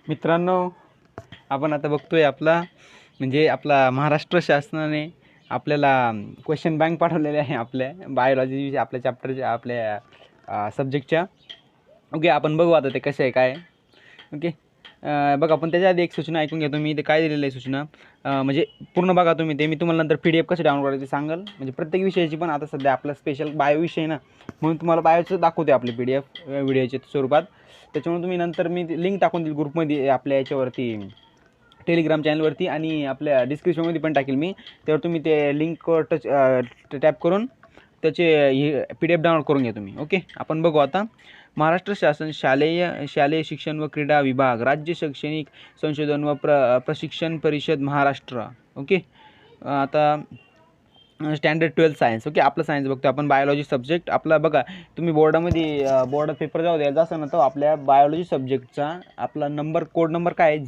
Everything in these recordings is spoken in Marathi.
मित्रांनो, आपण आता बघतोय म्हणजे आपला महाराष्ट्र शासनाने आपल्याला क्वेश्चन बँक पाठवलेले आहे आपल्या बायोलॉजी आपल्या चॅप्टरच्या आपल्या सब्जेक्टच्या. ओके, आपण बघू आता ते कसे आहे काय. ओके, बघा आपण त्याच्या आधी एक सूचना ऐकून घ्या तुम्ही. ते काय दिलेलं आहे सूचना, म्हणजे पूर्ण बघा तुम्ही. ते मी तुम्हाला नंतर PDF कसे डाउनलोड करायचे सांगाल. म्हणजे प्रत्येक विषयाची, पण आता सध्या आपला स्पेशल बायो विषय ना, म्हणून तुम्हाला बायोचं दाखवते आपले PDF व्हिडिओच्या स्वरूपात. त्याच्यामुळे तुम्ही नंतर मी लिंक टाकून देईल ग्रुपमध्ये आपल्या याच्यावरती, टेलिग्राम चॅनलवरती, आणि आपल्या डिस्क्रिप्शनमध्ये पण टाकेल मी. त्यावर तुम्ही ते लिंकवर टॅप करून त्याचे हे PDF डाउनलोड करून घ्या तुम्ही. ओके, आपण बघू आता. महाराष्ट्र शासन शालेय शिक्षण व क्रीडा विभाग, राज्य शैक्षणिक संशोधन व प्रशिक्षण परिषद महाराष्ट्र. ओके, आता स्टँडर्ड 12 सायन्स. ओके, आपलं सायन्स बघतो आपण. बायोलॉजी सब्जेक्ट आपला बघा तुम्ही बोर्डामध्ये, बोर्डात पेपर जाऊ द्यायचा असं ना, तर आपल्या बायोलॉजी सब्जेक्टचा आपला नंबर, कोड नंबर काय आहे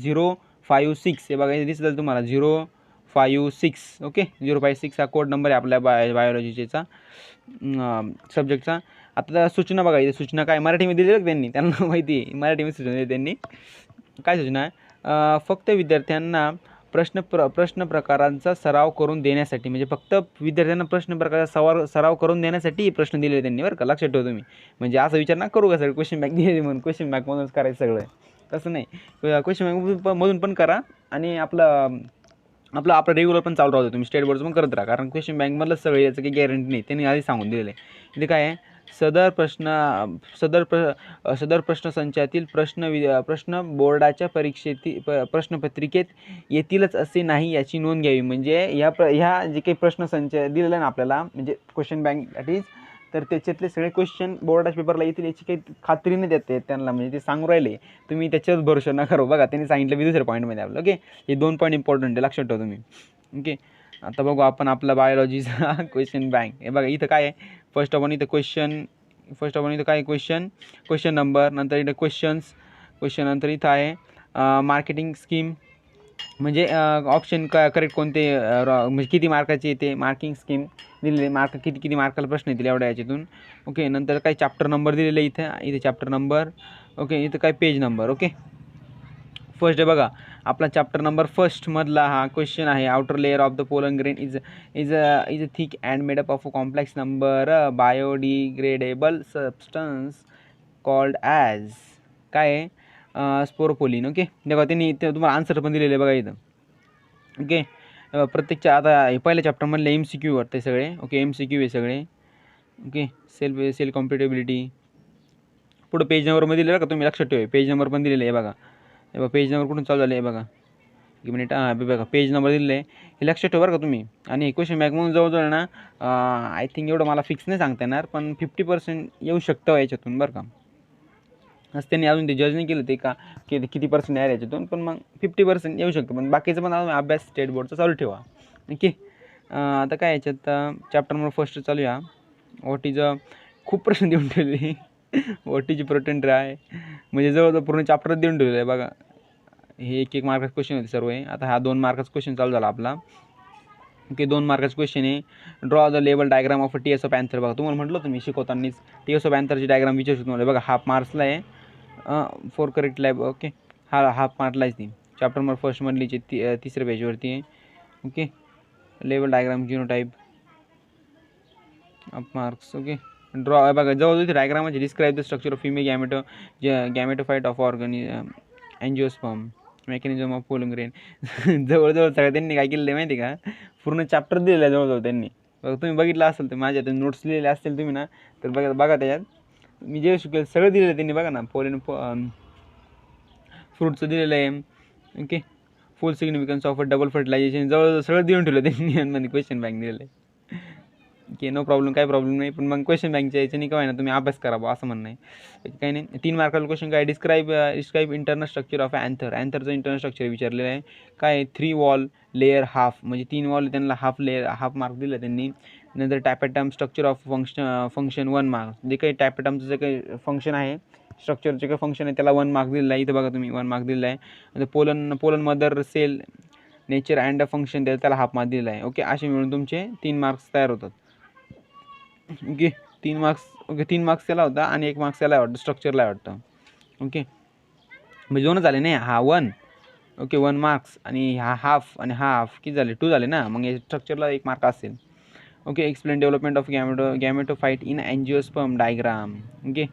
056. हे बघा हे दिसलं तुम्हाला 056. ओके, 056 हा कोड नंबर आहे आपल्या बायोलॉजीचा सब्जेक्टचा. आता सूचना बघा, इथे सूचना काय मराठीमध्ये दिली त्यांनी, त्यांना माहिती आहे मराठीमध्ये सूचना दिली त्यांनी. काय सूचना आहे, फक्त विद्यार्थ्यांना प्रश्न प्रकारांचा सराव करून देण्यासाठी, म्हणजे फक्त विद्यार्थ्यांना प्रश्न प्रकाराचा सराव करून देण्यासाठी प्रश्न दिलेले त्यांनी, बरं का, लक्षात ठेवा तुम्ही. म्हणजे असं विचार ना करू का सगळं क्वेश्चन बँक दिले म्हणून क्वेश्चन बँकमधूनच करायचं सगळं, तसं नाही. क्वेश्चन बँकमधून पण करा, आणि आपलं रेग्युलर पण चालू राहतो, तुम्ही स्टेट बोर्डचं पण करत राहा, कारण क्वेश्चन बँकमधलं सगळं याचं काही गॅरंटी नाही, त्यांनी आधी सांगून दिलेलं आहे. इथे काय आहे, सदर प्रश्नसंचातील प्रश्न बोर्डाच्या प्रश्नपत्रिकेत येतीलच असे नाही याची नोंद घ्यावी. म्हणजे ह्या जे काही प्रश्नसंच दिलेला ना आपल्याला, म्हणजे क्वेश्चन बँक दॅट इज, तर त्याच्यातले सगळे क्वेश्चन बोर्डाच्या पेपरला येतील याची काही खात्री नाही देते त्यांना, म्हणजे ते सांगू राहिले, तुम्ही त्याच्यावर भरोसा नका करू. बघा त्यांनी सांगितलं मी दुसऱ्या पॉईंटमध्ये आपलं. ओके, हे 2 पॉईंट इम्पॉर्टंट आहे, लक्षात ठेवा तुम्ही. ओके, आता बघू आपण आपला बायोलॉजीचा क्वेश्चन बँक. हे बघा इथं काय आहे, फर्स्ट ऑफ ऑल इथं काय क्वेश्चन नंबर, नंतर इथं क्वेश्चन नंतर इथं आहे मार्केटिंग स्कीम, म्हणजे ऑप्शन करेक्ट कोणते, म्हणजे किती मार्काचे येते मार्किंग स्कीम दिलेले, मार्क किती मार्काला प्रश्न येतील एवढ्या याच्यातून. ओके, नंतर काही चॅप्टर नंबर दिलेले इथे चॅप्टर नंबर. ओके, इथं काय पेज नंबर. ओके, फर्स्ट आहे बघा आपला चॅप्टर नंबर फर्स्टमधला हा क्वेश्चन आहे, outer layer of the pollen grain is a thick and made up of a complex number biodegradable substance called as काय आहे, स्पोरोपोलिन. ओके, तेव्हा त्यांनी तुम्हाला आन्सर पण दिलेले बघा इथं. ओके, प्रत्येकच्या आता पहिल्या चॅप्टरमधले MCQ वाटते सगळे. ओके, MCQ आहे सगळे. Okay, cell compatibility. पुढं पेज नंबरमध्ये दिलेलं का, तुम्ही लक्षात ठेवा, पेज नंबर पण दिलेलं आहे बघा. हे बघा पेज नंबर कुठून चालू झालं आहे बघा, एक मिनिट. बघा पेज नंबर दिलेलं आहे, हे लक्षात ठेवा बरं का तुम्ही. आणि क्वेश्चन बँक म्हणून जवळजवळ ना, आय थिंक एवढं मला फिक्स नाही सांगता येणार, पण 50% येऊ शकतं याच्यातून बरं का. असं त्यांनी अजून ते जज नाही केलं ते का किती पर्सेंट आहे याच्यातून, पण मग 50% येऊ शकतं, पण बाकीचं पण अभ्यास स्टेट बोर्डचा चालू ठेवा. ओके, आता काय याच्यात चॅप्टर नंबर फर्स्ट चालूया. व्हॉट इज खूप प्रश्न देऊन ठेवले. व्हॉट इज प्रोटीन ड्राय, म्हणजे जवळजवळ पूर्ण चॅप्टर देऊन ठेवलेलं आहे बघा. हे 1 मार्काचं क्वेश्चन होते सर्व आहे. आता हा 2 मार्काचा क्वेश्चन चालू झाला आपला. ओके, 2 मार्काचं क्वेश्चन आहे, ड्रॉ द लेवल diagram of TS of anther. बघा तुम्हाला म्हटलं तुम्ही शिकवतानीच TS ऑफ अँथरची डायग्राम विचारू शकतो मला. बघा हाफ मार्क्सला आहे, 4 करेक्ट लॅब. ओके, हाफ मार्कला आहे ती. चॅप्टर नंबर फर्स्टमधलीची तिसऱ्या पेजवरती आहे. ओके, लेवल diagram genotype half marks. Okay, draw बघा जवळ इथे डायग्राम म्हणजे describe the structure of female gametophyte of angiosperm mechanism of pollen grain. जवळजवळ सगळं त्यांनी काय केलेलं आहे माहिती का, पूर्ण चॅप्टर दिलेलं आहे जवळजवळ त्यांनी. बघा तुम्ही बघितलं असेल तर, माझ्या नोट्स लिहिलेले असतील तुम्ही ना, तर बघा त्याच्यात मी जे शिकेल सगळं दिलेलं आहे त्यांनी. बघा ना, फ्रूटचं दिलेलं आहे. Okay, full significance of double fertilisation जवळजवळ सगळं देऊन ठेवलं त्यांनी, आणि क्वेश्चन बँक दिलेलं आहे. की नो प्रॉब्लेम, काही प्रॉब्लेम नाही, पण मग क्वेश्चन बँकच्या याच्याने काय ना तुम्ही अभ्यास करा बा, असं म्हणणं आहे. काही नाही. 3 मार्काला क्वेश्चन काय, डिस्क्राईब इंटरनल स्ट्रक्चर ऑफ अँथरचं इंटरनल स्ट्रक्चर विचारलेलं आहे. काय 3 वॉल लेअर हाफ, म्हणजे 3 वॉल त्यांना हाफ मार्क दिलं त्यांनी. नंतर tapetum structure of function 1 mark, जे काही टॅपेटमचं जे काही फंक्शन आहे, स्ट्रक्चरचे काही फंक्शन आहे त्याला 1 मार्क दिलेला आहे. इथं बघा तुम्ही 1 मार्क दिलेला आहे. नंतर pollen mother cell nature and function त्याला हाफ मार्क दिलेला आहे. ओके, असे मिळून तुमचे 3 मार्क्स तयार होतात. Okay, 3 marks. ओके, 3 मार्क्स त्याला होता आणि 1 मार्क्स त्याला वाटतं, स्ट्रक्चरला वाटतं. ओके, म्हणजे 2च झाले नाही, हा 1 ओके 1 मार्क्स आणि हा हाफ आणि हाफ किती झाले 2 झाले ना, मग या स्ट्रक्चरला 1 मार्क असेल. Okay explain development of gametophyte in angiosperm diagram. Okay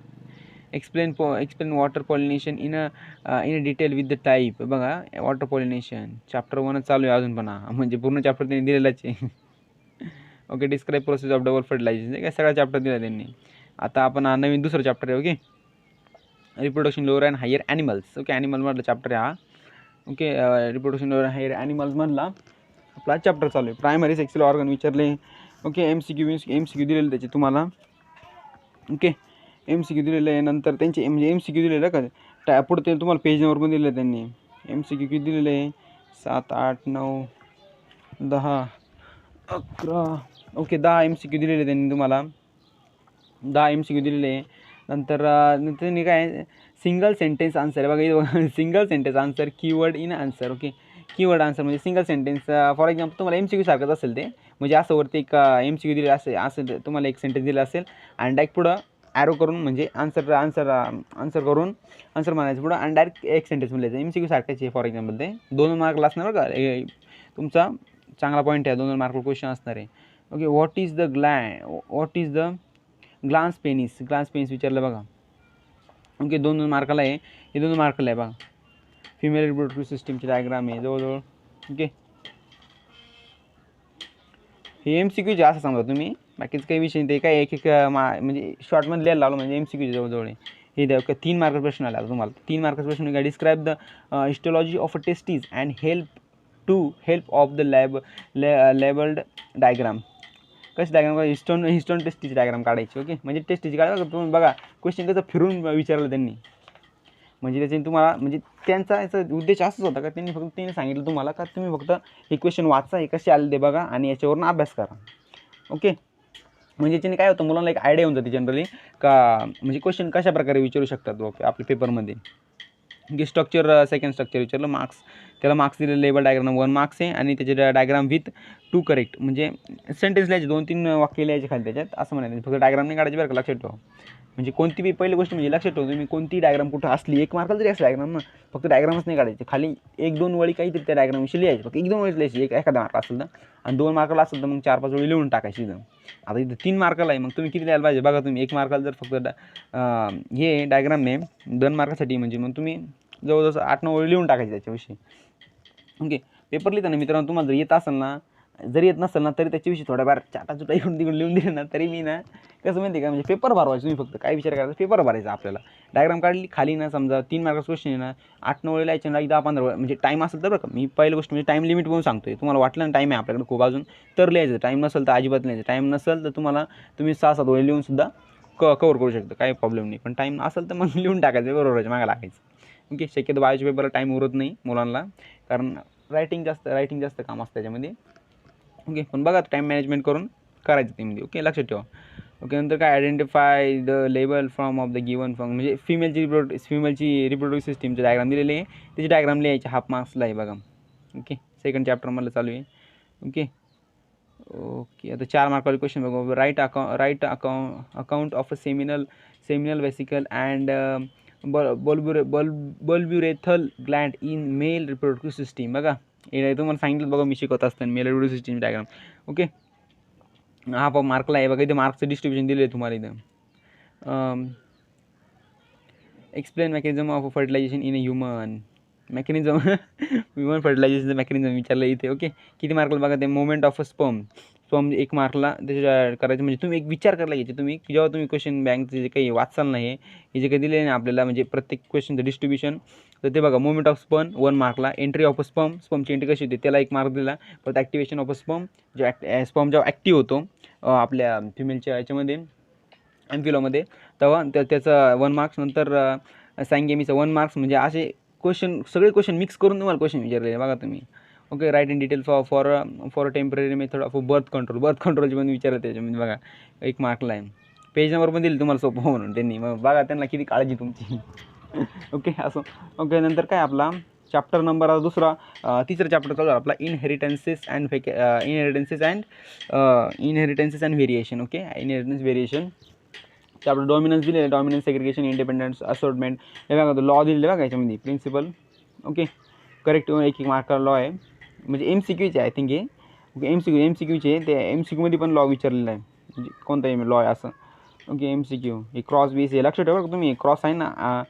explain water pollination in a detail with the type. बघा वॉटर पॉलिनेशन चॅप्टर 1च चालू आहे अजून पण, म्हणजे पूर्ण चॅप्टर त्यांनी दिलेलाच आहे. Okay describe process of double fertilisation, काय सगळा चॅप्टर दिला त्यांनी. आता आपण नवीन दुसरं चॅप्टर आहे. Okay reproduction lower and higher animals. Okay ॲनिमलमधला चॅप्टर आहे हा. Okay reproduction lower and higher ॲनिमल्समधला आपला चॅप्टर चालू आहे. प्रायमरी सेक्शुअल ऑर्गन विचारले. ओके MCQ दिलेले त्याचे तुम्हाला. ओके MCQ दिलेलं आहे. नंतर त्यांचे म्हणजे MCQ दिलेलं का पुढे ते तुम्हाला पेज नंबर पण दिलेलं आहे त्यांनी. MCQ किती दिलेलं आहे 7 8 9 10 11 ओके 10 MCQ दिलेले त्यांनी तुम्हाला. 10 MCQ दिलेले आहे. नंतर त्यांनी काय सिंगल सेंटेन्स आन्सर आहे बघा. Single sentence answer keyword in answer. Okay keyword answer म्हणजे सिंगल सेंटेन्स. फॉर एक्झाम्पल तुम्हाला MCQ सारखंच असेल ते, म्हणजे असं वरती एक MCQ दिले असं तुम्हाला एक सेंटेन्स दिलं असेल आणि डायरेक्ट पुढं ॲरो करून म्हणजे आन्सर करून आन्सर म्हणायचं पुढं आणि डायरेक्ट एक सेंटेन्स म्हणायचं. MCQ सारखंच आहे. फॉर एक्झाम्पल ते 2 मार्कला असणार बघा. तुमचा चांगला पॉईंट आहे. 2 मार्कला क्वेश्चन असणार आहे. Okay what is the glans penis विचारलं बघा. ओके 2 मार्काला आहे. हे 2 मार्काला आहे बघा. फिमेल रिप्रोडक्टिव्ह सिस्टीमची डायग्राम आहे जवळजवळ. ओके हे MCQ जे असं समजा तुम्ही, बाकीचं काही विषय ते काय एक म्हणजे शॉर्टमध्ये लिहायला लावलं म्हणजे MCQ जवळजवळ आहे. हे द्या 3 मार्क प्रश्न आला तुम्हाला. 3 मार्काचा प्रश्न काय describe the histology of a testes and help of the labelled diagram. कशी डायग्राम हिस्टोन टेस्टीची डायग्राम काढायची. ओके म्हणजे टेस्टीची काढा तुम्ही बघा. क्वेश्चन कसं फिरून विचारलं त्यांनी, म्हणजे त्याच्याने तुम्हाला म्हणजे त्यांचा याचा उद्देश असाच होता का त्यांनी सांगितलं तुम्हाला का तुम्ही फक्त हे क्वेश्चन वाचा, हे कसे आले ते बघा आणि याच्यावरून अभ्यास करा. ओके म्हणजे याच्याने काय होतं मुलांना एक आयडिया होऊन जाते जनरली का म्हणजे क्वेश्चन कशा प्रकारे विचारू शकतात ओके आपल्या पेपरमध्ये. की सेकंड स्ट्रक्चर विचारलं मार्क्स, त्याला मार्क्स दिले. लेबल डायग्राम 1 मार्क्स आहे आणि त्याचे डायग्राम विथ 2 करेक्ट म्हणजे सेंटेन्स लिहायचे 2-3 वाक्य लिहायचे खाली त्याच्यात असं म्हणायचं. फक्त डायग्राम नाही काढायची बरं का, लक्षात ठेवा. म्हणजे कोणती बी पहिली गोष्ट म्हणजे लक्षात ठेवा तुम्ही कोणती डायग्राम कुठं असली 1 मार्काला जरी असली डायग्राम ना, फक्त डायग्रामच नाही काढायचे. खाली 1-2 वळी काहीतरी त्या डायग्रामविषयी लिहायचे. फक्त 1-2 वळीच लिहायची एखादा मार्क असेल तर, आणि 2 मार्काला असेल तर मग 4-5 वळी लिहून टाकायची. आता इथं 3 मार्काला आहे मग तुम्ही किती लिहायला पाहिजे बघा. तुम्ही 1 मार्काला जर फक्त हे डायग्राम नाही 2 मार्कासाठी म्हणजे मग तुम्ही जवळजवळ 8-9 वळी लिहून टाकायचे त्याच्याविषयी. ओके पेपर लिहिताना मित्रांनो तुम्हाला जर येत असेल ना, जरी येत नसेल ना तरी त्याच्याविषयी थोड्याफार चाटाचुटा इकडून तिकडून लिहून दिले ना तरी मी ना कसं माहिती आहे का, म्हणजे पेपर भरवायचं तुम्ही फक्त काय विचार करायचा पेपर भरायचा. आपल्याला डायग्राम काढली खाली ना समजा 3 मार्काचा क्वेश्चन आहे ना 8-9 वेळेला यायचे ना 10-15 म्हणजे टाईम असेल तर बरं का. मी पहिली गोष्ट म्हणजे टाईम लिमिट म्हणून सांगतोय. तुम्हाला वाटलं ना टाईम आहे आपल्याकडे खूप अजून तर लिहायचं. टाईम नसेल तर अजिबात लिहायचं. टाईम नसेल तर तुम्ही 6-7 वेळ लिहून सुद्धा कवर करू शकता, काही प्रॉब्लेम नाही. पण टाईम असेल तर मग लिहून टाकायचं बरोबर मागे लागायचं. ओके शक्यतो बायोच्या पेपरला टाईम उरत नाही मुलांना, कारण रायटिंग जास्त काम असतं त्याच्यामध्ये. ओके पण बघा टाईम मॅनेजमेंट करून करायचं त्यामध्ये. ओके लक्षात ठेवा. ओके नंतर काय identify the label from of the given function म्हणजे फिमेलची रिप्रोडक्टिव्ह सिस्टीमचे डायग्राम दिलेले आहे, त्याची डायग्राम लिहायचे. हाफ मार्क्सला आहे बघा. ओके सेकंड चॅप्टर मला चालू आहे. ओके आता 4 मार्काचे क्वेश्चन बघू. Write account of a seminal vesicle and bulbourethral gland in male reproductive system. बघा हे तुम्हाला सांगितलं बघा मी शिकवत असताना male reproductive system diagram. Okay हा मार्कला आहे बघा. इथे मार्क्सचं डिस्ट्रीब्युशन दिले आहे तुम्हाला इथं. Explain mechanism of fertilisation in a human फर्टिलायझेशनचं मेकॅनिझम विचारलं इथे. ओके किती मार्कला बघा ते मोमेंट ऑफ अ स्पर्म 1 मार्कला त्याच्या करायचं. म्हणजे तुम्ही एक विचार करायला घ्यायचे तुम्ही की जेव्हा तुम्ही क्वेश्चन बँकचे जे काही वाचाल नाही हे जे काही दिले नाही आपल्याला म्हणजे प्रत्येक क्वेश्चनचं डिस्ट्रीब्युशन तर ते बघा. मोमेंट ऑफ स्पर्म 1 मार्कला. एंट्री ऑफ अ स्पर्मची एंट्री कशी होते त्याला 1 मार्क दिला. परत ॲक्टिवेशन ऑफ अ स्पर्म जेव्हा ॲक्टिव्ह होतो आपल्या फिमेलच्या याच्यामध्ये ॲम्प्युलामध्ये तेव्हा त्याचं 1 मार्क्स. नंतर सॅंगेमीचं 1 मार्क्स. म्हणजे असे सगळे क्वेश्चन मिक्स करून तुम्हाला क्वेश्चन विचारले बघा तुम्ही. Okay right in detail for temporary method of birth कंट्रोलचे पण विचारलं त्याच्यामध्ये बघा. 1 मार्कला आहे. पेज नंबर पण दिली तुम्हाला सोपं म्हणून त्यांनी. मग बघा त्यांना किती काळजी तुमची. ओके असं. ओके नंतर काय आपला चॅप्टर नंबर दुसरा तिसरा चॅप्टर चालू आपला inheritances and variation. Okay inheritance variation त्यामुळे डॉमिनन्स दिलेलं आहे, डॉमिनन्स, सेग्रिगेशन, इंडिपेंडन्स, असॉर्टमेंट, हे बघा लॉ दिलेले बघा याच्यामध्ये प्रिन्सिपल. ओके, करेक्ट एक एक मार्क लॉ आहे, म्हणजे MCQचे आय थिंक हे. ओके, MCQचे ते MCQमध्ये पण लॉ विचारलेला आहे, म्हणजे कोणता लॉ आहे असं. ओके, MCQ हे क्रॉस बेस हे लक्षात ठेवा तुम्ही, क्रॉस आहे ना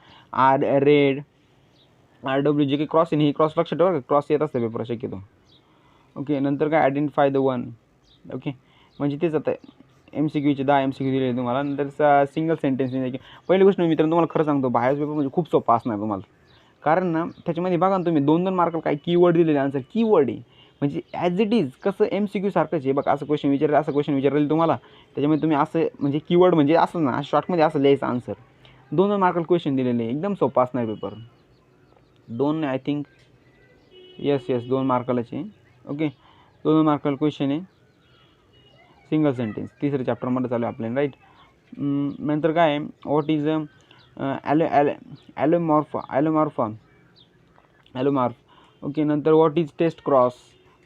रेड RW जे काही क्रॉस आहे हे क्रॉस लक्षात ठेवा, क्रॉस येत असतं पेपर शक्यतो. ओके, नंतर काय आयडेंटिफाय द वन. ओके, म्हणजे तेच आता MCQचे 10 MCQ दिले तुम्हाला. नंतर सिंगल सेंटेन्स. पहिली गोष्ट मित्रांनो तुम्हाला खरं सांगतो, बाहेर पेपर म्हणजे खूप सोपा असणार तुम्हाला, कारण ना त्याच्यामध्ये बघा ना तुम्ही 2-2 मार्क काय कीवर्ड दिलेले, आन्सर कीवर्ड आहे, म्हणजे ॲज इट इज कसं MCQ सारखंच आहे बघा. असं क्वेश्चन विचारलं, असं क्वेश्चन विचारलेलं तुम्हाला, त्याच्यामध्ये तुम्ही असं म्हणजे कीवर्ड म्हणजे असं ना शॉर्टमध्ये असं लिहायचं आन्सर. 2-2 मार्काला क्वेश्चन दिलेले, एकदम सोपा असणार पेपर. 2 आय थिंक, येस 2 मार्कालाच आहे. ओके, 2 मार्काला क्वेश्चन आहे, सिंगल सेंटेन्स, तिसऱ्या चॅप्टरमध्ये चालू आहे आपल्याला, राईट. नंतर काय आहे, व्हॉट इज ॲलोमॉर्फ. ओके, नंतर what is test cross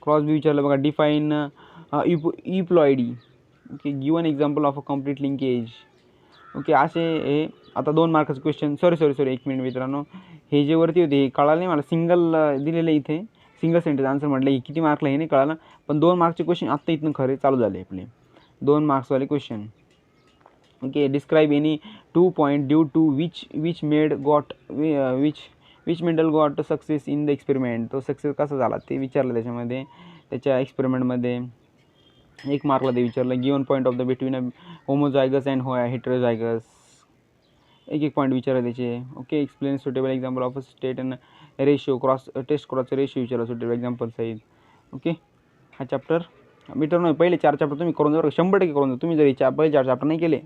B विचारलं बघा. Define euploidy. Okay, given example of a complete linkage. Okay, असे हे आता 2 मार्काचं क्वेश्चन. सॉरी 1 मिनिट मित्रांनो, हे जे वरती होते हे कळालं नाही मला, सिंगल दिलेलं इथे, सिंगल सेंटेन्स आन्सर म्हटलं, हे किती मार्कला हे नाही कळालं, पण 2 मार्कचे क्वेश्चन आत्ता इथून खरे चालू झाले आपले 2 मार्क्सवाले question. Okay, describe any 2 point due to which Mendel got success in the experiment. तो सक्सेस कसा झाला ते विचारलं त्याच्यामध्ये, त्याच्या एक्सपेरिमेंटमध्ये 1 मार्कला ते विचारलं. Given point of the between homozygous and heterozygous, 1 point विचारलं त्याचे. Okay, explain suitable example of state and ratio test क्रॉसचं रेशिओ विचारलं सुटेबल एक्झाम्पल साईज. ओके, हा चॅप्टर मित्रांनो पहिले 4 चॅप्टर तुम्ही करून द्या, 100% करून द्या. तुम्ही जर पहिले 4 चॅप्टर नाही केले,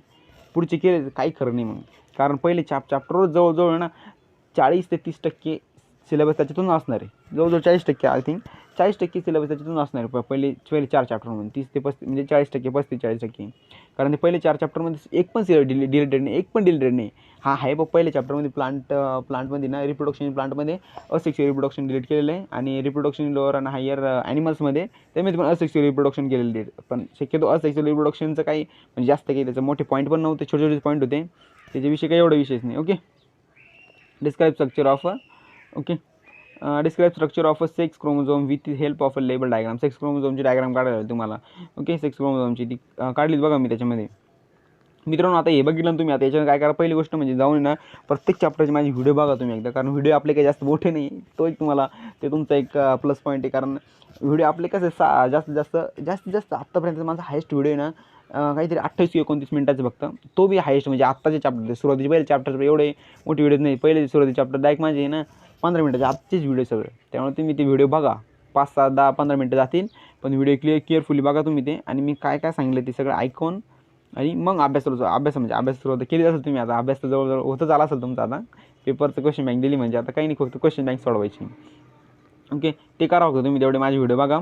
पुढचे केले तर काही खरं नाही मग, कारण पहिले चॅप्टरवर जवळजवळ ना 40 ते 30% सिलेबस त्याच्यातून असणार आहे, जवळजवळ 40% आय थिंक 40% सिलेबस त्याच्यातून असणार आहे पहिले 4 चॅप्टरमध्ये. 30 ते 35 म्हणजे 40%, 35-40%, कारण ते पहिले 4 चॅप्टरमध्ये एक पण डिलेटेड नाही, एक पण डिलेटेड नाही. हा आहे बघ, पहिल्या चॅप्टरमध्ये प्लांटमध्ये ना रिप्रोडक्शन प्लांटमध्ये असेक्सुअल रिप्रोडक्शन डिलीट केलेलं आहे, आणि रिप्रोडक्शन लोअर आणि हायर ॲनिमल्समध्ये त्यामध्ये पण असेक्सुअल रिप्रोडक्शन केलेलं आहे. पण शक्यतो असेक्सुअल रिप्रोडक्शनचं काही म्हणजे जास्त काही त्याचं मोठे पॉईंट पण नव्हते, छोटे पॉईंट होते, त्याच्याविषयी काही एवढा विषयच नाही. Okay, describe structure of a sex chromosome with help of a label diagram. Sex क्रोमोझोमची डायग्राम काढायला तुम्हाला. ओके, सेक्स क्रोमोझोमची ती काढलीच बघा मी त्याच्यामध्ये. मित्रांनो आता हे बघितलं तुम्ही, आता याच्यावर काय करा, पहिली गोष्ट म्हणजे जाऊन ना प्रत्येक चॅप्टरचे माझी व्हिडिओ बघा तुम्ही एकदा, कारण व्हिडिओ आपले काही जास्त मोठे नाही, तो एक तुम्हाला ते तुमचा एक प्लस पॉईंट आहे. कारण व्हिडिओ आपले कसं जास्तीत जास्त आत्तापर्यंत माझा हायेस्ट व्हिडिओ आहे ना काहीतरी 28-29 मिनिटाचं फक्त, तो बी हायेस्ट म्हणजे आत्ताचे चॅप्टर, सुरुवातीचे पहिले चॅप्टर एवढे मोठे व्हिडिओ नाही, पहिले सुरुवातीचे चॅप्टर डायरेक्ट माझे ना 15 मिनिटाचे आजचेच व्हिडिओ सगळे. त्यामुळे तुम्ही ते व्हिडिओ बघा, 5-10-15 मिनिटं जातील, पण व्हिडिओ केअरफुली बघा तुम्ही ते, आणि मी काय सांगितलं ते सगळं ऐकून आणि मग अभ्यास सुरुवात केली असेल तुम्ही. आता अभ्यास तर जवळजवळ होतच आला असेल तुमचा, आता पेपरचं क्वेश्चन बँक दिली म्हणजे आता काही नाही, फक्त क्वेश्चन बँक सोडवायची. ओके, ते करा होतं तुम्ही तेवढे माझे व्हिडिओ बघा.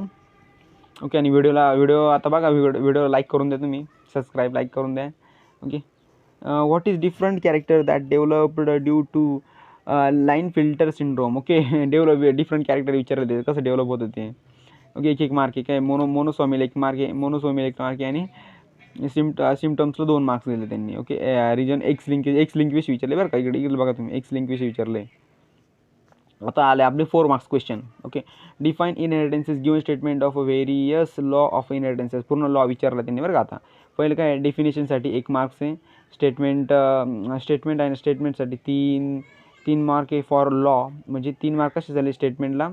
ओके, आणि व्हिडिओ आता बघा, व्हिडिओ लाईक करून द्या तुम्ही, सबस्क्राईब लाईक करून द्या. Okay, what is different character that developed due to Klinefelter syndrome. Okay, different character विचारलं ते कसं डेव्हलप होतं ते. ओके, 1 मार्क आहे, काय मोनोसोमियल 1 मार्क आहे, आणि सिम्टम्सला 2 मार्क्स दिले त्यांनी. ओके, रिजन एक्स लिंक विषयी विचारले बरं का, इकडे बघा तुम्ही, एक्स लिंक विषयी विचारले. आता आले आपले 4 marks question. Okay, define inheritances given statement of various law of inheritances. पूर्ण लॉ विचारला त्यांनी बरं का. आता पहिलं काय डेफिनेशनसाठी 1 मार्क्स आहे, स्टेटमेंट आणि स्टेटमेंटसाठी 3 मार्क आहे. फॉर लॉ म्हणजे 3 मार्क कसे झाले स्टेटमेंटला,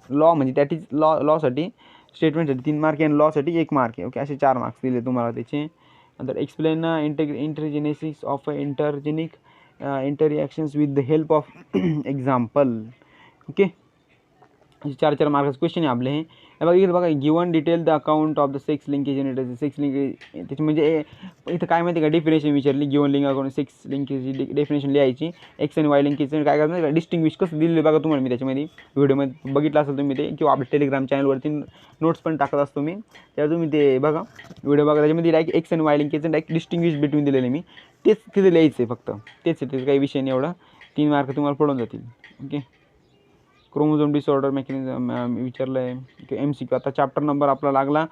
लॉ म्हणजे दॅट इज लॉसाठी, स्टेटमेंटसाठी 3 मार्क आहे, आणि लॉसाठी 1 मार्क आहे. ओके, असे 4 मार्क्स दिले तुम्हाला त्याचे. नंतर explain intergenesis of intergenic interreactions with the help of example. Okay, 4 marks question आहे आपले. हे बघा इथं बघा, given detail the account of the sex linkage in sex linkage. त्याची म्हणजे इथं काय माहिती का, डेफिनेशन विचारली, गिवन लिंक अकाउंट सेक्स लिंकेजची डेफिनेशन लिहायची. एक्स आणि वाय लिंकेज काय करणार का, डिस्टिंग्विश कसं दिलेलं बघा तुम्हाला, मी त्याच्यामध्ये व्हिडिओमध्ये बघितलं असेल तुम्ही ते, किंवा आपल्या टेलिग्राम चॅनलवरती नोट्स पण टाकत असतो मी, त्यावर तुम्ही ते बघा व्हिडिओ बघा, त्याच्यामध्ये डायरेक्ट एक्स आणि Y linkage direct distinguish between दिलेले मी, तेच तिथे लिहायचं आहे फक्त, तेच काही विषय नाही एवढा. 3 मार्क तुम्हाला पडून जातील. ओके, क्रोमोझोम डिसऑर्डर मेकॅनिझम विचारलं आहे. MCQ आता चॅप्टर नंबर आपला लागला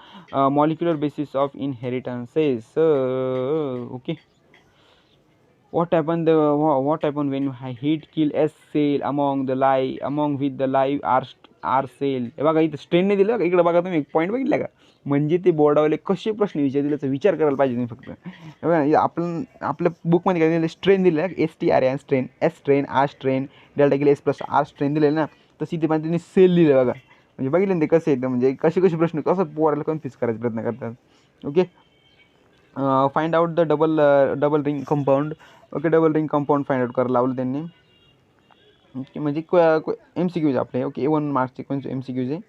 molecular basis of inheritances. Okay, what happened when heat kill S cell among with the live R cell. हे बघा इथं स्ट्रेनने दिलं इकडे बघा तुम्ही एक पॉईंट बघितला का म्हणजे ते बोर्डावाले कसे प्रश्न विचारतील याचा विचार करायला पाहिजे तुम्ही फक्त बघा आपण आपल्या बुकमध्ये काय दिलं स्ट्रेन दिलं STRN strain S strain R strain delta kill S plus R strain दिलेलं ना तशी ते पण त्यांनी सेल दिलं बघा म्हणजे बघितलं ते कसं येतं म्हणजे कसे प्रश्न कसं पोराला कन्फ्यूज करायचा प्रयत्न करतात okay find out the double ring compound okay double ring compound find out करायला लावलं त्यांनी ओके म्हणजे MCQज आपले ओके 1 मार्क्सचे कोणते MCQज आहे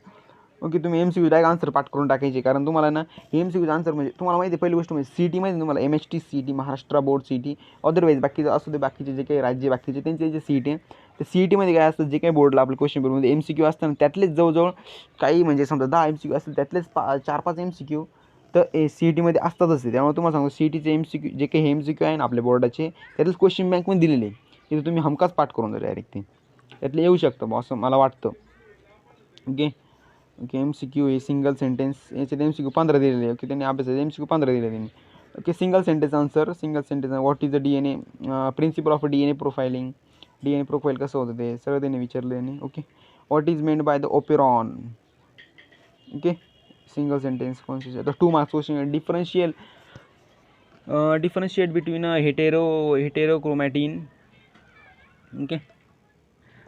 ओके तुम्ही MCQ डायरेक्ट आन्सर पाठ करून टाकायचे कारण तुम्हाला ना MCQचं आन्सर म्हणजे तुम्हाला माहिती आहे पहिली गोष्ट म्हणजे CT माहिती तुम्हाला MHT CT Maharashtra board CT otherwise बाकीचं असू दे बाकीचे जे काही राज्य बाकीचे त्यांचे जे CT आहे ते CTमध्ये काय असतं जे काही बोर्डला आपलं क्वेश्चन पेपरमध्ये MCQ असतं त्यातलेच जवळजवळ काही म्हणजे समजा 10 MCQ असतील त्यातलेच 4-5 MCQ तर CTमध्ये असतातच ते त्यामुळे तुम्हाला सांगतो CTचे MCQ जे काही MCQ आहे ना आपल्या बोर्डाचे त्यातलेच क्वेश्चन बँकमध्ये दिलेले आहे तिथे तुम्ही हमखास पाठ करून जा डायरेक्ट ते त्यातले येऊ शकतं बॉ असं मला वाटतं ओके ओके MCQ हे सिंगल सेंटेन्स याच्यात MCQ 15 दिलेले ओके त्यांनी अभ्यासाचे MCQ 15 दिले त्यांनी okay single sentence what is the DNA principal of DNA profiling DNA profile कसं होतं ते सगळं त्यांनी विचारलं त्यांनी okay what is meant by the operon okay single sentence कोणते आता 2 marks question differentiate between heterochromatin okay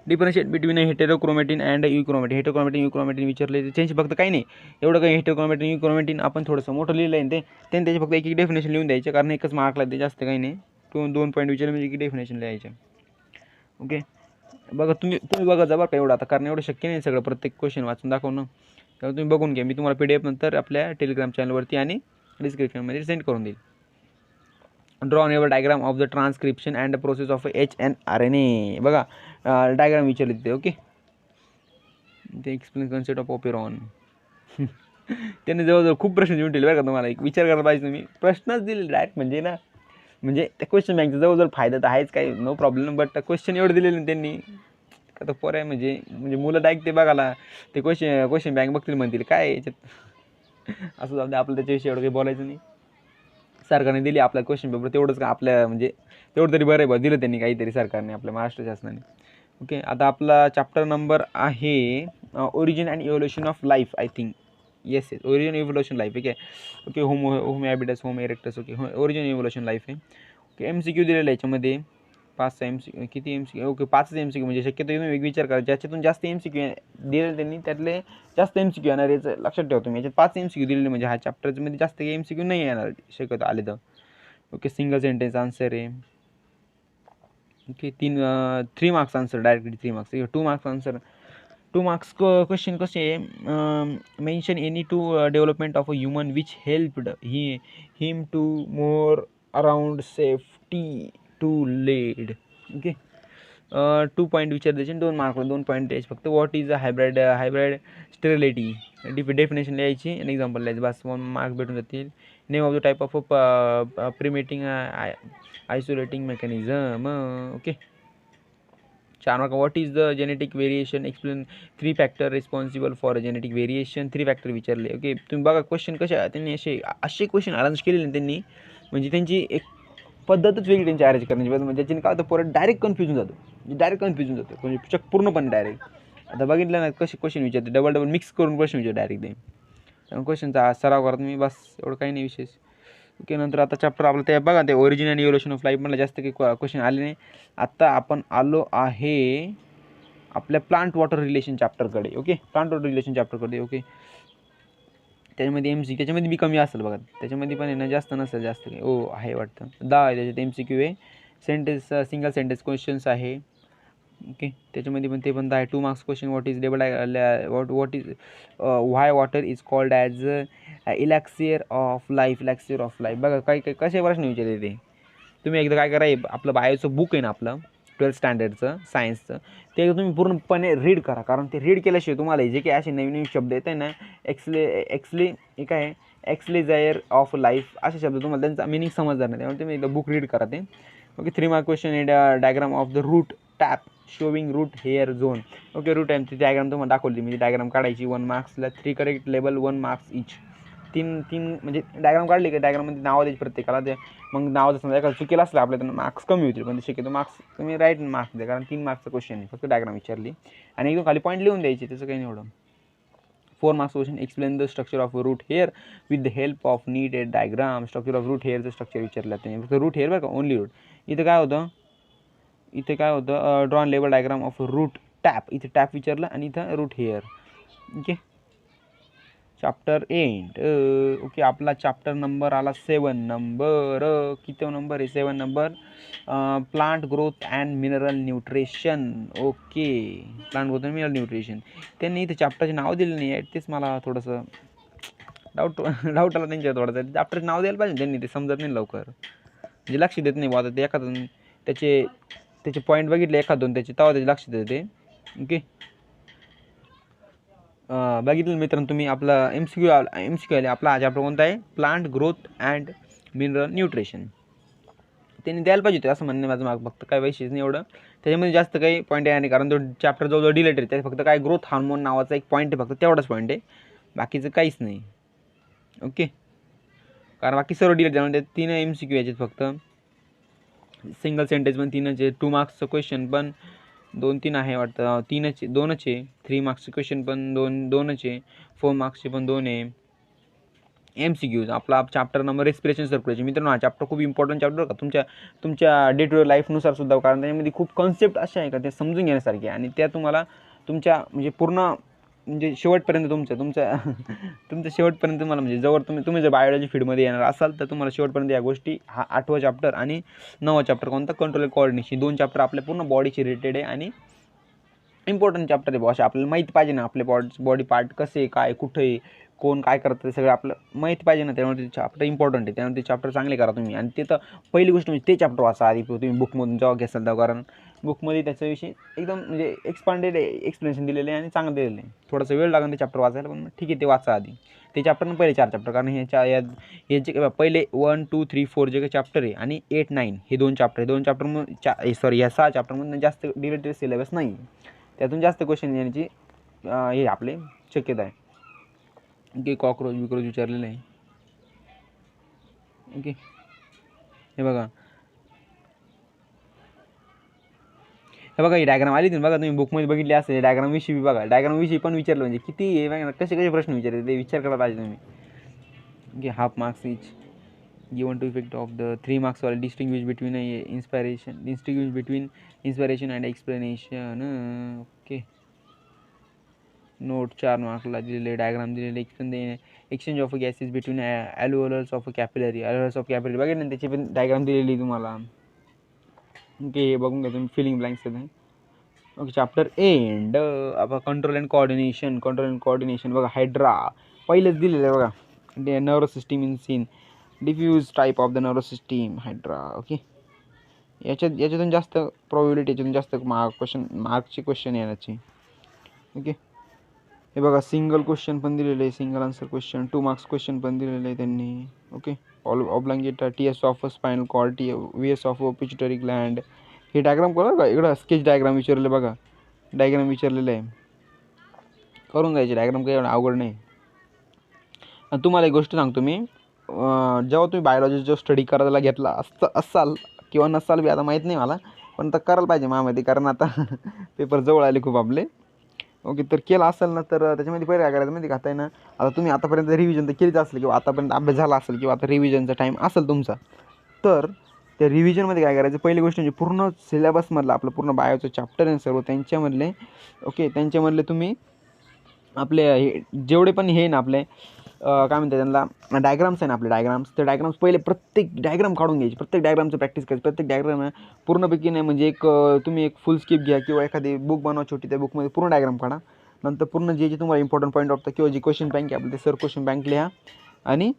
differentiate between heterochromatin and euchromatin विचारले त्यांची फक्त काही नाही एवढं काही हेटेरोक्रोमॅटिन युक्रोमॅटिन आपण थोडंसं मोठं लिहिलं आहे ते त्यांनी त्याचे फक्त एक डेफिनेशन लिहून द्यायचं कारण एकच मार्कला ते जास्त काही नाही 2 पॉईंट विचारले म्हणजे एक डेफिनेशन लिहायचं ओके बघा तुम्ही बघा जा बरं का एवढं आता कारण एवढं शक्य नाही सगळं प्रत्येक क्वेश्चन वाचून दाखवणं तेव्हा तुम्ही बघून घ्या मी तुम्हाला PDF नंतर आपल्या टेलिग्राम चॅनलवरती आणि डिस्क्रिप्शनमध्ये सेंड करून देईल draw never diagram of the transcription and the process of HNRNA बघा डायग्राम विचारले तिथे ओके ते एक्सप्लेन कन्सेप्ट ऑफ ओपेरॉन त्यांनी जवळजवळ खूप प्रश्न देऊन ठेवले बरं का तुम्हाला एक विचार करायला पाहिजे तुम्ही प्रश्नच दिले डायरेक्ट म्हणजे त्या क्वेश्चन बँकचा जवळजवळ फायदा तर आहेच काही नो प्रॉब्लेम बट क्वेश्चन एवढं दिलेलं त्यांनी आता पोरं म्हणजे मुलं डायरेक्ट ते बघायला ते क्वेश्चन बँक बघतील म्हणतील काय याच्यात असं जाऊ दे आपलं त्याच्याविषयी एवढं काही बोलायचं नाही सरकारने दिली आपला क्वेश्चन पेपर तेवढंच का आपल्या म्हणजे तेवढं तरी बरं आहे बा दिलं त्यांनी काहीतरी सरकारने आपल्या महाराष्ट्र शासनाने ओके आता आपला चॅप्टर नंबर आहे origin and evolution of life I think yes origin evolution life ठीक आहे okay Homo habilis Homo erectus okay origin evolution life आहे ओके MCQ दिलेलं आहे याच्यामध्ये 5 MCQ किती MCQ ओके 5 MCQ म्हणजे शक्यतो तुम्ही एक विचार करा ज्याच्यातून जास्त MCQ दिलेले त्यांनी त्यातले जास्त MCQ येणार याचं लक्षात ठेवा तुम्ही याच्यात 5 MCQ दिलेले म्हणजे हा चॅप्टरमध्ये जास्त काही MCQ नाही येणार शक्यतो आले तर ओके सिंगल सेंटेन्स आन्सर आहे okay 3 marks answer directly 3 marks 2 marks answer 2 marks question कसे आहे mention any two development of a human which helped him to more around safety to led okay 2 point विचार द्यायचे 2 मार्कला 2 पॉईंट द्यायचे फक्त what is a hybrid sterility definition लिहायची आणि एक्झाम्पल लिहायचं बस 1 मार्क भेटून जातील name of the type of premating isolating mechanism okay 4 mark what is the genetic variation explain 3 factor responsible for genetic variation 3 factor विचारले ओके तुम्ही बघा क्वेश्चन कशा त्यांनी असे क्वेश्चन अरेंज केलेले त्यांनी म्हणजे त्यांची एक पद्धतच वेगळी त्यांची अरेंज करण्याची म्हणजे ज्याच्याने काय होतं परत डायरेक्ट कन्फ्युजन जातो म्हणजे चक पूर्णपणे डायरेक्ट आता बघितलं ना कसे क्वेश्चन विचारते डबल मिक्स करून प्रश्न विचार डायरेक्ट ते त्यामुळे क्वेश्चनचा सराव करा तुम्ही बस एवढं काही नाही विशेष ओके नंतर आता चॅप्टर आपलं ते बघा ते ओरिजिन आणि इव्होल्युशन ऑफ लाईफ मला जास्त काही क्वेश्चन आले नाही आत्ता आपण आलो आहे आपल्या प्लांट वॉटर रिलेशन चॅप्टरकडे ओके प्लांट वॉटर रिलेशन चॅप्टरकडे ओके त्याच्यामध्ये MCQ त्याच्यामध्ये बी कमी असेल बघा त्याच्यामध्ये पण आहे ना जास्त नसेल जास्त काही आहे वाटतं 10 आहे त्याच्यात MCQ आहे सेंटेन्स सिंगल सेंटेन्स क्वेश्चन्स आहे ओके त्याच्यामध्ये पण ते पण 10 आहे 2 marks question what is what is why water is called as elixir of life बघा काही कसे प्रश्न विचारले ते तुम्ही एकदा काय करा आपलं बायोचं बुक आहे ना आपलं 12th स्टँडर्डचं सायन्सचं ते तुम्ही पूर्णपणे रीड करा कारण ते रीड केल्याशिवाय तुम्हाला जे काही असे नवीन शब्द येत आहे ना एक्सलेजायर ऑफ लाईफ असे शब्द तुम्हाला त्यांचा मिनिंग समजणार नाही त्यामुळे तुम्ही एकदा बुक रीड करा ते okay 3 mark question diagram of the root tip showing root hair zone okay root टाईमची डायग्राम तुम्हाला दाखवली म्हणजे डायग्राम काढायची 1 मार्क्सला 3 करेक्ट लेबल 1 मार्क्स इच तीन तीन म्हणजे डायग्राम काढली की डायग्राममध्ये नावं द्यायची प्रत्येकाला, ते मग नावाचं समजा एखादं चुकीला असलं आपल्या तर मार्क्स कमी होतील, पण शक्यतो मार्क्स तुम्ही राईट मार्क्स द्या, कारण 3 मार्क्सचं क्वेश्चन आहे, फक्त डायग्राम विचारली आणि एकदम खाली पॉईंट लिहून द्यायचे, त्याचं काही नाही एवढं. 4 marks question, explain the structure of root hair with the help of needed diagram. Structure of root हेअरचं स्ट्रक्चर विचारलं त्यांनी, फक्त रूट हेअर बरं का, ओनली रूट. इथं काय होतं drawn label diagram of root tip, इथे टॅप विचारलं आणि इथं root hair. Okay, chapter end. Okay, आपला चॅप्टर नंबर आला 7 नंबर. किती नंबर आहे? 7 number. Plant growth and mineral nutrition. Okay, plant growth and mineral nutrition. त्यांनी इथे चॅप्टरचे नाव दिलं नाही आहे, तेच मला थोडंसं डाऊट आला त्यांच्या थोडंसं. चॅप्टरचे नाव द्यायला पाहिजे त्यांनी, ते समजत नाही लवकर, म्हणजे लक्ष देत नाही आता ते, एखादं त्याचे पॉईंट बघितले एखाद दोन त्याचे, तेव्हा त्याचे लक्ष देते ते. ओके, बघितलं मित्रांनो तुम्ही, आपला MCQ आले. आपला हा चॅप्टर कोणता आहे? Plant growth and mineral nutrition. त्यांनी द्यायला पाहिजे होते असं म्हणणं माझं, माग फक्त काय वैशिष्ट्य नाही एवढं त्याच्यामध्ये, जास्त काही पॉईंट आहे नाही, कारण तो चॅप्टर जवळजवळ डिलेटेड आहे. त्यात फक्त काय ग्रोथ हार्मोन नावाचा एक पॉईंट आहे, फक्त तेवढाच पॉईंट आहे, बाकीचं काहीच नाही. ओके, कारण बाकी सर्व डिलेटेड म्हणजे 3 MCQ याच्यात, फक्त सिंगल सेंटेन्स पण 3च आहे, 2 मार्क्सचं क्वेश्चन पण 2-3 आहे वाटतं, 2च आहे. 3 मार्क्सचे क्वेश्चन पण 2च आहे. 4 मार्क्सचे पण 2 आहे. MCQज. आपला चॅप्टर नंबर रेस्पिरेशन सर्क्युलेशन. मित्रांनो, हा चॅप्टर खूप इम्पॉर्टंट चॅप्टर का तुमच्या डे टू डे लाईफनुसार सुद्धा, कारण त्याच्यामध्ये खूप कॉन्सेप्ट अशा आहे का ते समजून घेण्यासारखे, आणि त्या तुम्हाला तुमच्या म्हणजे पूर्ण म्हणजे शेवटपर्यंत तुमच्या शेवटपर्यंत तुम्हाला, म्हणजे जवळ तुम्ही जर बायोलॉजी फील्डमध्ये येणार असाल तर तुम्हाला शेवटपर्यंत या गोष्टी, हा 8वा चॅप्टर आणि 9वा चॅप्टर कोणता? Control and coordination. 2 चॅप्टर आपल्या पूर्ण बॉडीशी रिलेटेड आहे आणि इम्पॉर्टंट चॅप्टर आहे भाषा. आपल्याला माहिती पाहिजे ना आपले बॉडी पार्ट कसे, काय, कुठे आहे, कोण काय करतं, ते सगळं आपलं माहिती पाहिजे ना. त्यामुळे ते चॅप्टर इम्पॉर्टंट आहे, त्यामुळे ते चॅप्टर चांगले करा तुम्ही. आणि ते तर पहिली गोष्ट म्हणजे ते चॅप्टर वाचा आधी तुम्ही बुकमधून जेव्हा घ्याल तेव्हा, कारण बुकमध्ये त्याच्याविषयी एकदम म्हणजे एक्सपांडेड एक्सप्लेनेशन दिलेलं आहे आणि चांगलं दिलेलं आहे. थोडासा वेळ लागेल ते चॅप्टर वाचायला, पण ठीक आहे, ते वाचा आधी ते चॅप्टर. पहिले 4 चॅप्टर, कारण हे जे पहिले 1, 2, 3, 4 जे काही चॅप्टर आहे आणि 8, 9 हे 2 चॅप्टर आहे. 2 चॅप्टर सॉरी या 6 चॅप्टरमधून जास्त डिलेटेड सिलेबस नाही, त्यातून जास्त क्वेश्चन येण्याची हे आपले शक्यता आहे. ओके, कॉकरोच विचारलेलं आहे. ओके, हे बघा ही डायग्राम आली तुम्ही बघा, तुम्ही बुकमध्ये बघितली असेल. डायग्रामविषयी बघा, डायग्रामविषयी पण विचारलं, म्हणजे किती हे बघा कसे प्रश्न विचारले ते विचार करायला पाहिजे तुम्ही. Okay, half marks each given to effect of the 3 marks वाले distinguish between inspiration and explanation. Okay, note 4 मार्कला दिलेले, डायग्राम दिलेले, exchange of gases between alveolars of capillary. बघा ना, त्याची पण डायग्राम दिलेली तुम्हाला. ओके, हे बघून घ्या तुम्ही, फिलिंग ब्लँक्स आहे. Okay, chapter end. आपण कंट्रोल अँड कोऑर्डिनेशन बघा, हायड्रा पहिलेच दिलेलं आहे बघा. Nervous system in scene, diffuse type of the nervous system, hydra. Okay, याच्यातून जास्त प्रॉबिलिटी, याच्यातून जास्त मार्कची क्वेश्चन येण्याची. ओके, हे बघा, सिंगल क्वेश्चन पण दिलेलं आहे, single answer question, 2 marks question पण दिलेलं आहे त्यांनी. Okay, oblongata, TS of spinal cord, VS of pituitary gland. हे डायग्राम करा का, इकडं स्केच डायग्राम विचारलेलं बघा, डायग्राम विचारलेलं आहे, करून घ्यायचे. डायग्राम काही एवढं अवघड नाही. आणि तुम्हाला एक गोष्ट सांगतो मी, जेव्हा तुम्ही बायोलॉजी जो स्टडी करायला घेतला असाल किंवा नसाल बी, आता माहीत नाही मला, पण तर करायला पाहिजे मामध्ये, कारण आता पेपर जवळ आले खूप आपले. ओके, तर केला असेल ना, तर त्याच्यामध्ये पहिले काय करायचं माहिती खाता आहे ना, आता तुम्ही आतापर्यंत रिव्हिजन तर केलीच असेल, किंवा आतापर्यंत अभ्यास झाला असेल, किंवा आता रिव्हिजनचा टाईम असेल तुमचा, तर त्या रिव्हिजनमध्ये काय करायचं, पहिली गोष्ट म्हणजे पूर्ण सिलेबसमधलं आपलं पूर्ण बायोचं चॅप्टर आहे सर्व त्यांच्यामधले. ओके, त्यांच्यामधले तुम्ही आपले हे जेवढे पण हे ना आपले काय म्हणतात त्यांना, डायग्राम्स आहे ना आपले डायग्राम्स, ते डायग्राम्स पहिले प्रत्येक डायग्राम काढून घ्यायची, प्रत्येक डायग्रामचं प्रॅक्टिस करायची. प्रत्येक डायग्राम पूर्णपैकी नाही, म्हणजे तुम्ही एक फुल स्किप घ्या किंवा एखादी बुक बनवा छोटी, त्या बुकमध्ये पूर्ण डायग्राम काढा. नंतर पूर्ण जे तुम्हाला इम्पॉर्टंट पॉईंट वाटतं किंवा जी क्वेश्चन बँक आहे आपलं, ते सर क्वेश्चन बँक लिहा आणि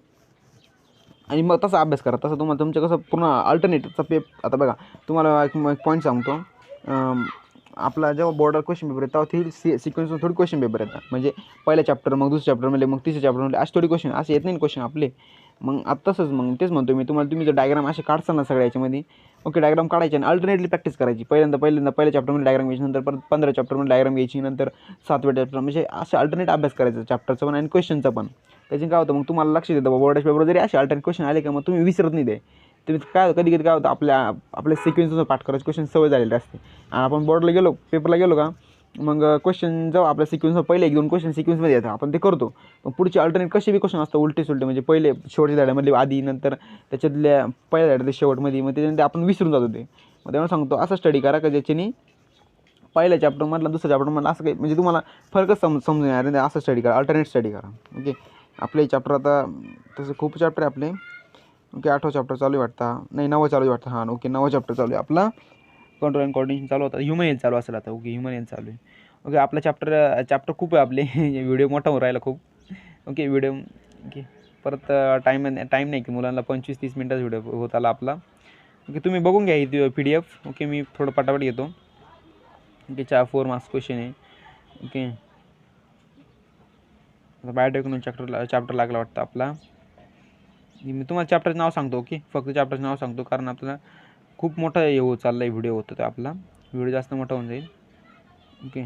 मग तसा अभ्यास करा. तसं तुम्हाला तुमचं कसं पूर्ण अल्टरनेटिव्हचा आता बघा, तुम्हाला एक पॉईंट सांगतो, आपला जेव्हा बॉर्डर क्वेश्चन पेपर येतात तेव्हा ती सिक्वेन्समध्ये थोडी क्वेश्चन पेपर येतात, म्हणजे पहिल्या चॅप्टर, मग दुसऱ्या चॅप्टरमध्ये, मग तिसऱ्या चॅप्टरमध्ये, असे थोडी क्वेश्चन असे येत नाही क्वेश्चन आपले. मग आता तसंच, मग तेच म्हणतो मी तुम्हाला, तुम्ही जर डायग्राम असे काढसाल ना सगळ्या याच्यामध्ये, ओके, डायग्राम काढायचे आणि अल्टरनेटली प्रॅक्टिस करायची. पहिल्या चॅप्टरमध्ये डायग्राम घ्यायची, नंतर परत 15 चॅप्टरमध्ये डायग्राम घ्यायची, नंतर 7व्या चॅप्टर, म्हणजे असं अल्टरनेट अभ्यास करायचा चॅप्टरचं पण आणि क्वेश्चनचा पण. त्याच्याने काय होतं मग तुम्हाला लक्ष देतं बोर्डाच्या पेपरवर जरी असे अल्टरनेट क्वेश्चन आले का मग तुम्ही विसरत नाही ते. तुम्ही काय कधी कधी काय होतं आपल्या सिक्वेन्सनुसार पाठ करायचं क्वेश्चन सवय झालेली असते आणि आपण बोर्डला गेलो पेपरला गेलो का मग क्वेश्चन जेव्हा आपल्या सिक्वेन्सवर पहिले 1-2 क्वेश्चन सिक्वेन्समध्ये येतात आपण ते करतो. पण पुढचे अल्टरनेट कसे बी क्वेश्चन असतात उलटे सुलटे म्हणजे पहिले शेवटच्या धड्यामधले आधी नंतर त्याच्यातल्या पहिल्या धड्यातले शेवटमध्ये मग त्याच्यानंतर आपण विसरून जातो ते. मग त्यामुळे सांगतो असं स्टडी करा का ज्याच्याने पहिल्या चॅप्टरमधला दुसऱ्या चॅप्टरमधला असं काही म्हणजे तुम्हाला फरकच समजून येणार नाही. असं स्टडी करा अल्टरनेट स्टडी करा. ओके आपले चॅप्टर आता तसं खूप चॅप्टर आहे आपले. ओके 8वा चॅप्टर चालू आहे वाटतं नाही 9वा चालू आहे वाटतं. हां ओके 9वा चॅप्टर चालू आहे आपला. कंट्रोल अँड कोऑर्डिनेशन चालू होता. ह्युमन हेल्थ चालू असेल आता. ओके ह्युमन हेल्थ चालू आहे. ओके आपला चॅप्टर खूप आहे आपले व्हिडिओ मोठा होऊन राहिला खूप. ओके व्हिडिओ ओके परत टाईम नाही की मुलांना 25-30 मिनटाचा व्हिडिओ होत आला आपला. ओके तुम्ही बघून घ्या ही PDF. ओके मी थोडं पटापट घेतो. ओके 4 मार्क्स क्वेश्चन आहे. ओके आता बायोटेक्नॉलॉजी चॅप्टर लागला वाटतं आपला. मी तुम्हाला चॅप्टरचं नाव सांगतो. ओके फक्त चॅप्टरचं नाव सांगतो कारण आपल्याला खूप मोठा हे होत चालला आहे व्हिडिओ होतो तो आपला व्हिडिओ जास्त मोठा होऊन जाईल. ओके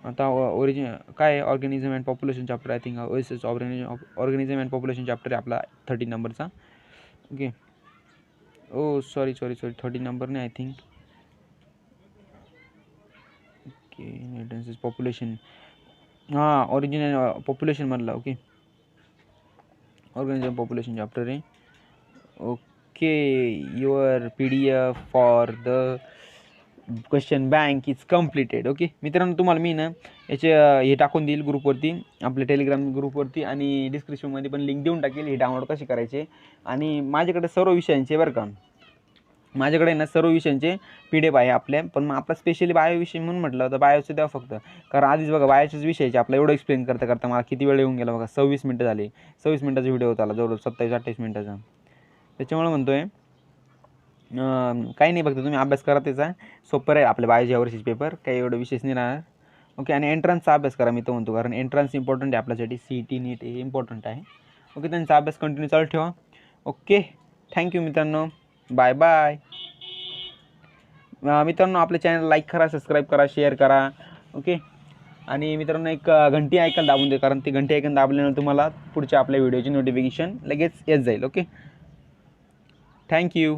आता काय organism and population chapter I think OSS organism and population chapter आहे आपला 13 नंबरचा. ओके ओ सॉरी 13 नंबर नाही I think. Okay inheritance population हां ऑरिजिन पॉप्युलेशनमधला. ओके ऑर्गॅनिझम पॉप्युलेशन चॅप्टर आहे. Okay your PDF for the question bank is completed. Okay मित्रांनो तुम्हाला मी ना याचे हे टाकून देईल ग्रुपवरती आपल्या टेलिग्राम ग्रुपवरती आणि डिस्क्रिप्शनमध्ये पण लिंक देऊन टाकेल हे डाउनलोड कसे करायचे. आणि माझ्याकडे सर्व विषयांचे बरं का माझ्याकडे ना सर्व विषयांचे PDF आहे आपल्या. पण मग आपला स्पेशली बायो विषय म्हणून म्हटलं तर बायोचं द्या फक्त कारण आधीच बघा बायोच्याच विषयाचे आपलं एवढं एक्सप्लेन करता मला किती वेळ येऊन गेला बघा 26 मिनटं झाले. 26 मिनटाचा व्हिडिओ होता आला जवळजवळ 27-28 मिनटाचा. त्याच्यामुळे म्हणतो आहे काही नाही फक्त तुम्ही अभ्यास करा त्याचा सोपं राहील आपल्या बायोच्या यावर्षीचे पेपर काही एवढं विशेष नाही राहणार. ओके आणि एंट्रन्सचा अभ्यास करा मी तो म्हणतो कारण एंट्रन्स इम्पॉर्टंट आहे आपल्यासाठी CET नीट हे इम्पॉर्टंट आहे. ओके त्यांचा अभ्यास कंटिन्यू चालू ठेवा. ओके थँक्यू मित्रांनो बाय बाय. मित्रांनो आपल्या चॅनल लाईक करा सबस्क्राईब करा शेअर करा. ओके आणि मित्रांनो एक घंटी ऐकायला दाबून दे कारण ती घंटी ऐकून दाबल्यानंतर तुम्हाला पुढच्या आपल्या व्हिडिओची नोटिफिकेशन लगेच येत जाईल. Okay thank you.